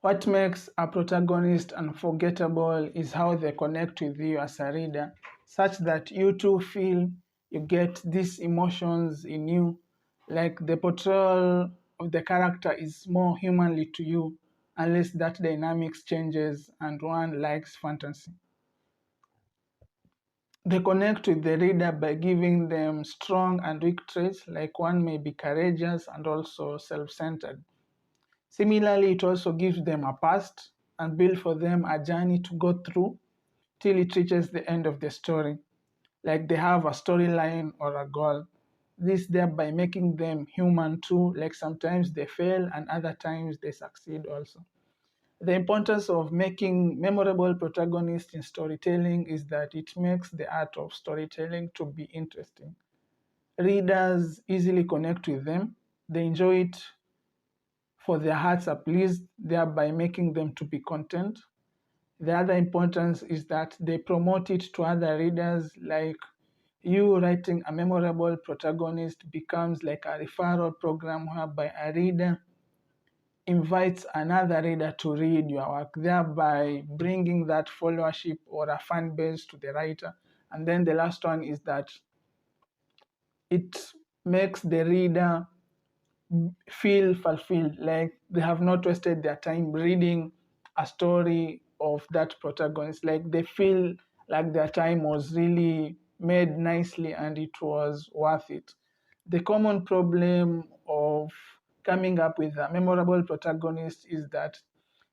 What makes a protagonist unforgettable is how they connect with you as a reader, such that you too feel you get these emotions in you, like the portrayal of the character is more humanly to you, unless that dynamics changes and one likes fantasy. They connect with the reader by giving them strong and weak traits, like one may be courageous and also self centered. Similarly, it also gives them a past and build for them a journey to go through till it reaches the end of the story. Like they have a storyline or a goal. This thereby making them human too, like sometimes they fail and other times they succeed also. The importance of making memorable protagonists in storytelling is that it makes the art of storytelling to be interesting. Readers easily connect with them, they enjoy it for their hearts are pleased, thereby making them to be content. The other importance is that they promote it to other readers, like you writing a memorable protagonist becomes like a referral program whereby a reader invites another reader to read your work, thereby bringing that followership or a fan base to the writer. And then the last one is that it makes the reader feel fulfilled, like they have not wasted their time reading a story of that protagonist, like they feel like their time was really made nicely and it was worth it. The common problem of coming up with a memorable protagonist is that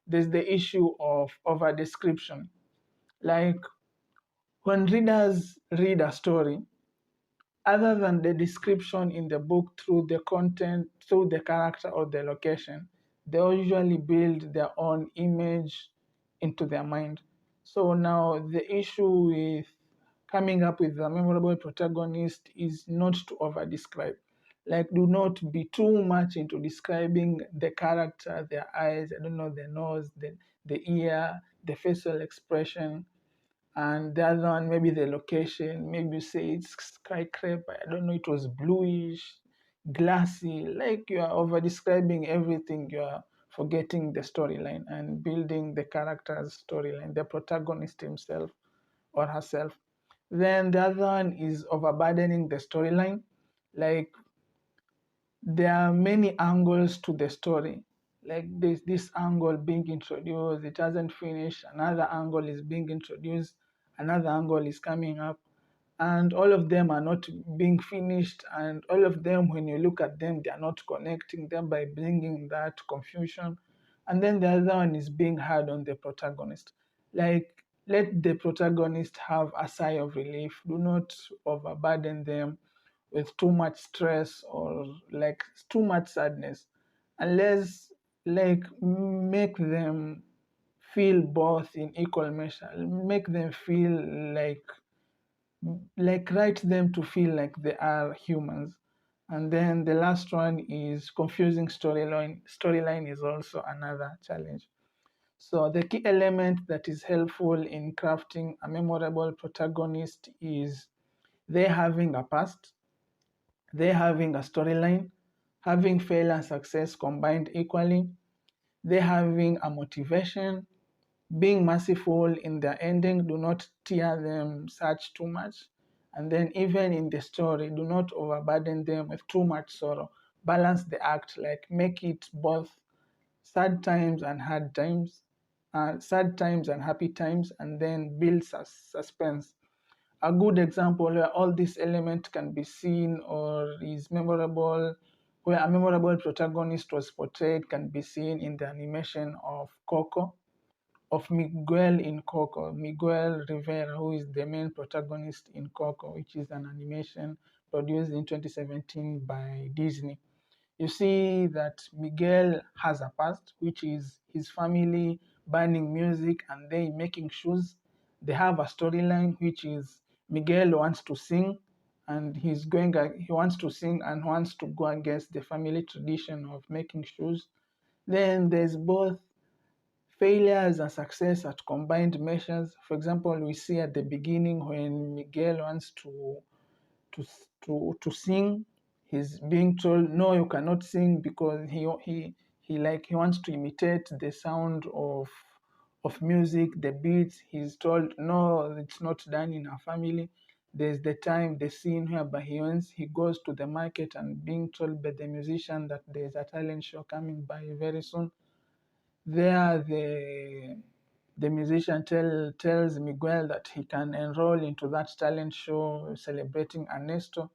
there's the issue of over description. Like when readers read a story, other than the description in the book through the content, through the character or the location, they usually build their own image into their mind. So now the issue with coming up with a memorable protagonist is not to over describe. Like, do not be too much into describing the character, their eyes, I don't know, the nose, the ear, the facial expression, and the other one maybe the location, maybe you say it's skyscraper, I don't know, it was bluish, glassy, like you are over describing everything, you are forgetting the storyline and building the character's storyline, the protagonist himself or herself. Then the other one is overburdening the storyline, like there are many angles to the story, like there's this angle being introduced, it hasn't finished, another angle is being introduced, another angle is coming up, and all of them are not being finished, and all of them, when you look at them, they are not connecting them by bringing that confusion. And then the other one is being hard on the protagonist, like let the protagonist have a sigh of relief, do not overburden them with too much stress or like too much sadness, unless like make them feel both in equal measure, make them feel like write them to feel like they are humans. And then the last one is confusing storyline is also another challenge. So the key element that is helpful in crafting a memorable protagonist is they having a past, they having a storyline, having failure and success combined equally, they having a motivation, being merciful in their ending, do not tear them such too much. And then even in the story, do not overburden them with too much sorrow. Balance the act, like make it both sad times and hard times, sad times and happy times, and then build suspense. A good example where all these elements can be seen or is memorable, where a memorable protagonist was portrayed, can be seen in the animation of Coco, of Miguel in Coco, Miguel Rivera, who is the main protagonist in Coco, which is an animation produced in 2017 by Disney. You see that Miguel has a past, which is his family banning music and they making shoes. They have a storyline, which is Miguel wants to sing and he wants to sing and wants to go against the family tradition of making shoes. Then there's both failures and success at combined measures. For example, we see at the beginning when Miguel wants to sing, he's being told no, you cannot sing because he wants to imitate the sound of music, the beats. He's told, no, it's not done in our family. There's the scene whereby he goes to the market and being told by the musician that there's a talent show coming by very soon. There, the musician tells Miguel that he can enroll into that talent show celebrating Ernesto.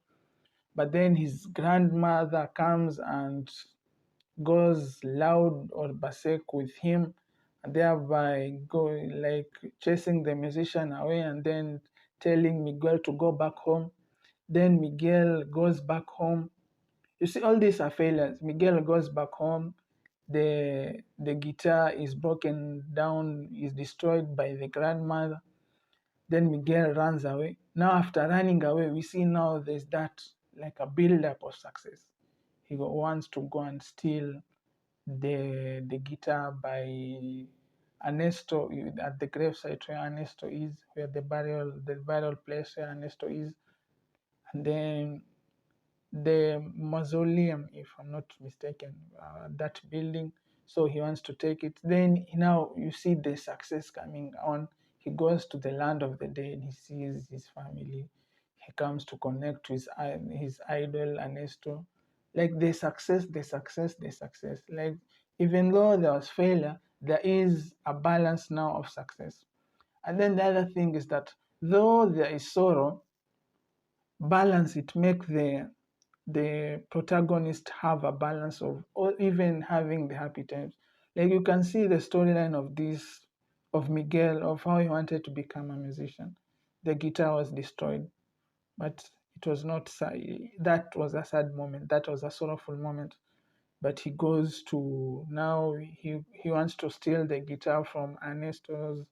But then his grandmother comes and goes loud or basek with him, and thereby chasing the musician away and then telling Miguel to go back home. Then Miguel goes back home. You see, all these are failures. Miguel goes back home. The guitar is broken down, is destroyed by the grandmother. Then Miguel runs away. Now, after running away, we see now there's that like a build-up of success. He wants to go and steal the guitar by Ernesto at the gravesite where Ernesto is, where the burial place where Ernesto is, and then the mausoleum, if I'm not mistaken, that building. So he wants to take it. Then now you see the success coming on. He goes to the land of the dead. He sees his family. He comes to connect with his idol Ernesto. Like the success. Like even though there was failure, there is a balance now of success. And then the other thing is that though there is sorrow, balance it make the protagonist have a balance of, or even having the happy times. Like you can see the storyline of Miguel, of how he wanted to become a musician. The guitar was destroyed, but it was not sad. That was a sad moment. That was a sorrowful moment. But he goes to, now he wants to steal the guitar from Ernesto's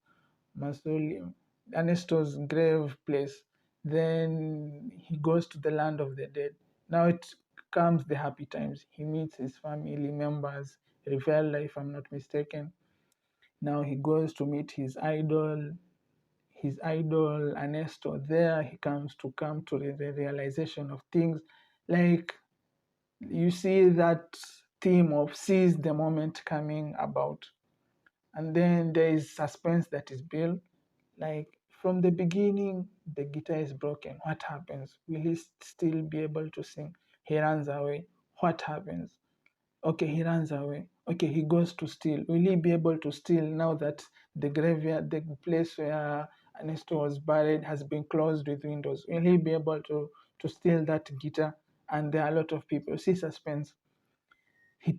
mausoleum, Ernesto's grave place. Then he goes to the land of the dead. Now it comes the happy times. He meets his family members, Rivera, if I'm not mistaken. Now he goes to meet his idol Ernesto. There he comes to the realization of things. Like you see that theme of seize the moment coming about. And then there is suspense that is built. Like from the beginning, the guitar is broken. What happens? Will he still be able to sing? He runs away. What happens? Okay, he runs away. Okay, he goes to steal. Will he be able to steal now that the graveyard, the place where Ernesto was buried, has been closed with windows? Will he be able to steal that guitar? And there are a lot of people. See suspense. He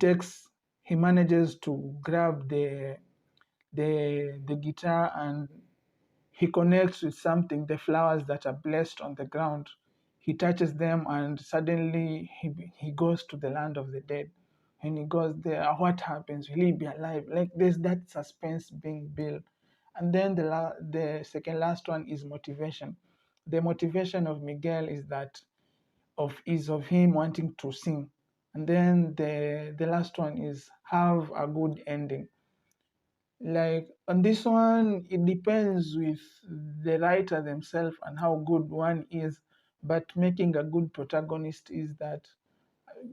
manages to grab the guitar, and he connects with something, the flowers that are blessed on the ground. He touches them, and suddenly he goes to the land of the dead. When he goes there, what happens? Will he be alive? Like there's that suspense being built. And then the second last one is motivation. The motivation of Miguel is of him wanting to sing. And then the last one is have a good ending. Like on this one, it depends with the writer themselves and how good one is. But making a good protagonist is that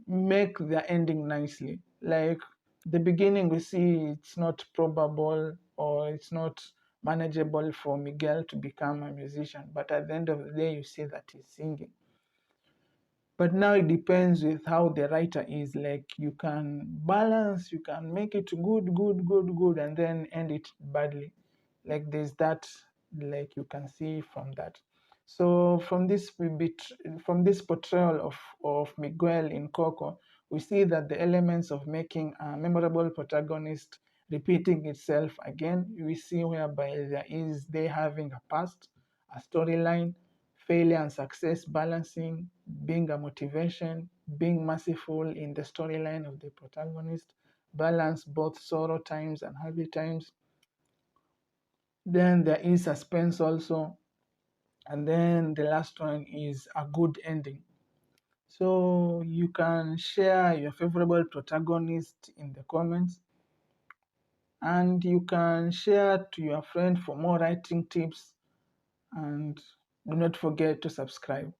make the ending nicely. Like the beginning, we see it's not probable or it's not manageable for Miguel to become a musician. But at the end of the day, you see that he's singing. But now it depends with how the writer is. Like you can balance, you can make it good, and then end it badly. Like there's that, like you can see from that. So from this portrayal of Miguel in Coco, we see that the elements of making a memorable protagonist repeating itself again. We see whereby they having a past, a storyline, failure and success balancing, being a motivation, being merciful in the storyline of the protagonist, balance both sorrow times and happy times. Then there is suspense also. And then the last one is a good ending. So you can share your favorable protagonist in the comments, and you can share to your friend for more writing tips, and do not forget to subscribe.